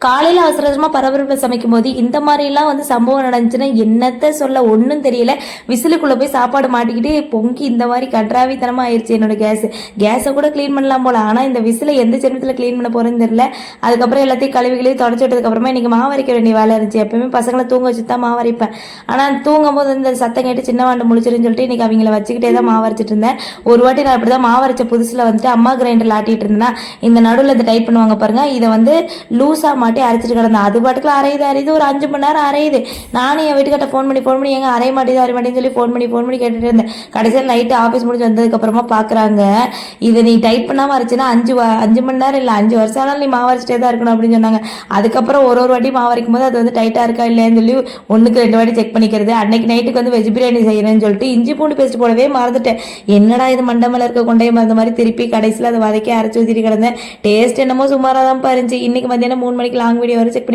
காலையில் அவசர அவசரமாக பரபரப்பில் சமைக்கும் போது இந்த மாதிரிலாம் வந்து சம்பவம் நடந்துச்சுன்னா என்னத்த சொல்ல ஒன்றும் தெரியல. விசிலுக்குள்ளே போய் சாப்பாடு மாட்டிக்கிட்டு பொங்கி இந்த மாதிரி கன்றாவித்தனமாக ஆயிடுச்சு என்னோட கேஸை கூட க்ளீன் பண்ணலாம் போல. ஆனால் இந்த விசிலை எந்த ஜென்மத்தில் க்ளீன் பண்ண போகிறேன்னு தெரியல. அதுக்கப்புறம் எல்லாத்தையும் கழுவிகளையும் தொடச்சி விட்டதுக்கப்புறமா இன்றைக்கி மாவு அரைக்க வேண்டிய வேலை இருந்துச்சு. எப்பவுமே பசங்களை தூங்க வச்சு தான் மாவு அரைப்பேன். ஆனால் தூங்கும் போது இந்த சத்தம் கேட்டு சின்ன வாண்டு முழிச்சிருன்னு சொல்லிட்டு இன்றைக்கி அவங்கள வச்சுக்கிட்டே தான் மாவு அரைச்சிட்டு இருந்தேன். ஒரு வாட்டி நான் இப்படி தான் மாவு அரைச்ச புதுசில் வந்துட்டு அம்மா கிரைண்டரில் ஆட்டிகிட்டு இருந்தேன்னா இந்த நடுவில் இந்த டைட் பண்ணுவாங்க பாருங்கள், இதை வந்து லூஸாக மாட்டி அரைச்சிட்டு கிடந்தேன். அது பாட்டுக்குள்ள அரையுது ஒரு 5 மணி நேரம் அரையுது. நானும் என் வீட்டுக்கிட்ட ஃபோன் பண்ணி எங்க அரைய மாட்டேன்னு சொல்லி ஃபோன் பண்ணி கேட்டுட்டு இருந்தேன். கடைசியில் நைட்டு ஆஃபீஸ் முடிஞ்சு வந்ததுக்கப்புறமா பார்க்குறாங்க, இதை நீ டைட் பண்ணாமல் அரைச்சின்னா 5 மணி நேரம் இல்லை 5 வருஷம் ஆனாலும் நீ மாவு அரைச்சிட்டே தான் இருக்கணும் அப்படின்னு சொன்னாங்க. அதுக்கப்புறம் ஒரு வாட்டி மாவு அரைக்கும் போது அது வந்து டைட்டாக இருக்கா இல்லையான்னு சொல்லி 1-2 வாட்டி செக் பண்ணிக்கிறது. அன்னைக்கு நைட்டுக்கு வந்து வெஜ் பிரியாணி செய்யறேன்னு சொல்லிட்டு இஞ்சி பூண்டு பேஸ்ட் போடவே மறந்துட்டேன். என்னடா இது மண்டமல இருக்க கொண்டைய மறந்த மாதிரி திருப்பி கடைசியில் அதை வதக்கி அரைச்சி ஊற்றிட்டு கிடந்தேன். டேஸ்ட் என்னமோ சுமாராக தான் இருந்துச்சு. இன்னைக்கு மத்தியானம் 3 மணிக்கு லாங் வீடியோ வரை செக் பண்ணி